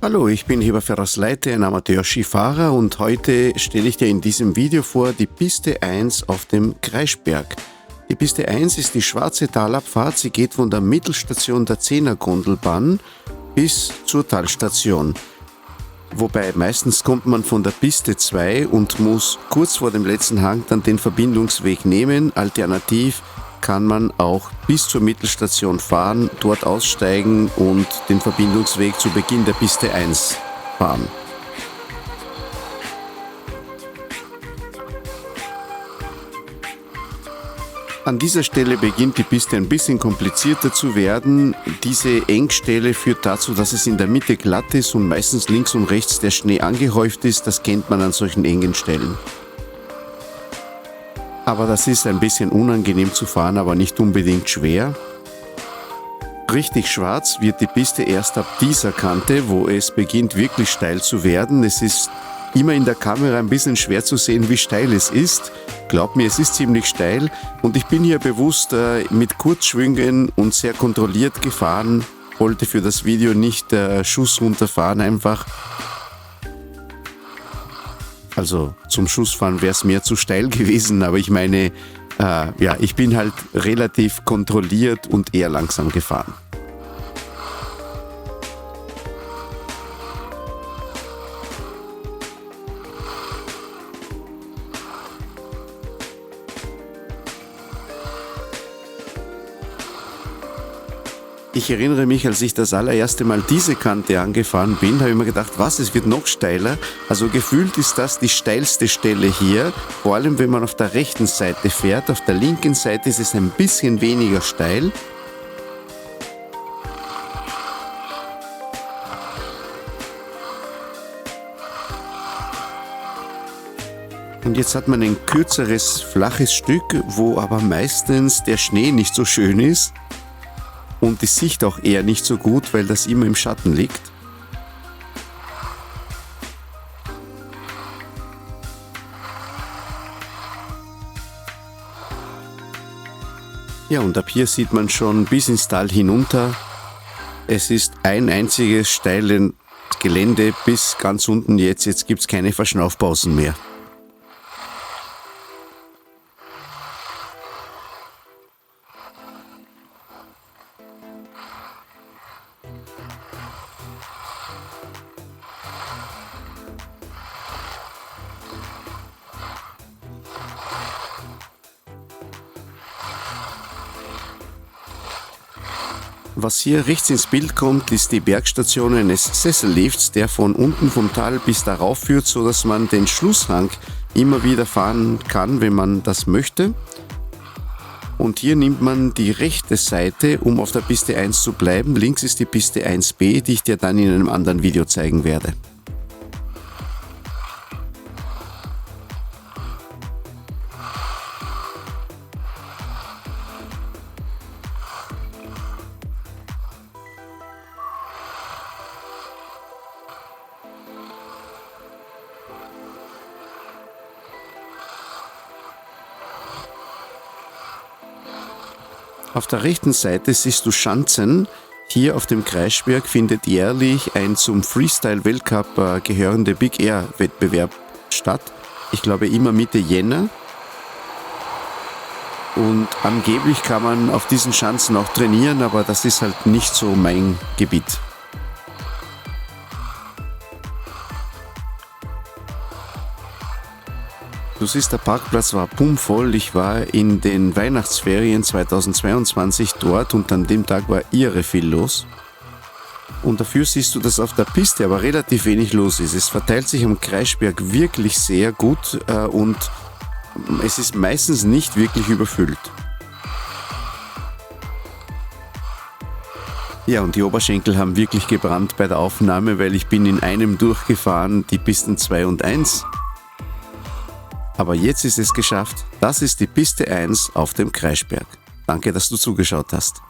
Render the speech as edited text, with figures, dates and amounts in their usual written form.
Hallo, ich bin Heber Ferrasleite, ein Amateur-Skifahrer, und heute stelle ich dir in diesem Video vor die Piste 1 auf dem Kreischberg. Die Piste 1 ist die schwarze Talabfahrt. Sie geht von der Mittelstation der 10er Gondelbahn bis zur Talstation. Wobei meistens kommt man von der Piste 2 und muss kurz vor dem letzten Hang dann den Verbindungsweg nehmen. Alternativ kann man auch bis zur Mittelstation fahren, dort aussteigen und den Verbindungsweg zu Beginn der Piste 1 fahren. An dieser Stelle beginnt die Piste ein bisschen komplizierter zu werden. Diese Engstelle führt dazu, dass es in der Mitte glatt ist und meistens links und rechts der Schnee angehäuft ist. Das kennt man an solchen engen Stellen. Aber das ist ein bisschen unangenehm zu fahren, aber nicht unbedingt schwer. Richtig schwarz wird die Piste erst ab dieser Kante, wo es beginnt wirklich steil zu werden. Es ist immer in der Kamera ein bisschen schwer zu sehen, wie steil es ist. Glaub mir, es ist ziemlich steil und ich bin hier bewusst mit Kurzschwüngen und sehr kontrolliert gefahren. Wollte für das Video nicht Schuss runterfahren einfach. Also zum Schussfahren wäre es mehr zu steil gewesen, aber ich meine, ja, ich bin halt relativ kontrolliert und eher langsam gefahren. Ich erinnere mich, als ich das allererste Mal diese Kante angefahren bin, habe ich mir gedacht, was, es wird noch steiler. Also gefühlt ist das die steilste Stelle hier, vor allem wenn man auf der rechten Seite fährt. Auf der linken Seite ist es ein bisschen weniger steil. Und jetzt hat man ein kürzeres, flaches Stück, wo aber meistens der Schnee nicht so schön ist. Und die Sicht auch eher nicht so gut, weil das immer im Schatten liegt. Ja, und ab hier sieht man schon bis ins Tal hinunter. Es ist ein einziges steiles Gelände bis ganz unten jetzt. Jetzt gibt es keine Verschnaufpausen mehr. Was hier rechts ins Bild kommt, ist die Bergstation eines Sessellifts, der von unten vom Tal bis darauf führt, so dass man den Schlusshang immer wieder fahren kann, wenn man das möchte. Und hier nimmt man die rechte Seite, um auf der Piste 1 zu bleiben. Links ist die Piste 1b, die ich dir dann in einem anderen Video zeigen werde. Auf der rechten Seite siehst du Schanzen. Hier auf dem Kreischberg findet jährlich ein zum Freestyle-Weltcup gehörender Big Air-Wettbewerb statt. Ich glaube immer Mitte Jänner. Und angeblich kann man auf diesen Schanzen auch trainieren, aber das ist halt nicht so mein Gebiet. Du siehst, der Parkplatz war pumpvoll. Ich war in den Weihnachtsferien 2022 dort und an dem Tag war irre viel los. Und dafür siehst du, dass auf der Piste aber relativ wenig los ist. Es verteilt sich am Kreischberg wirklich sehr gut und es ist meistens nicht wirklich überfüllt. Ja, und die Oberschenkel haben wirklich gebrannt bei der Aufnahme, weil ich bin in einem durchgefahren, die Pisten 2 und 1. Aber jetzt ist es geschafft. Das ist die Piste 1 auf dem Kreischberg. Danke, dass du zugeschaut hast.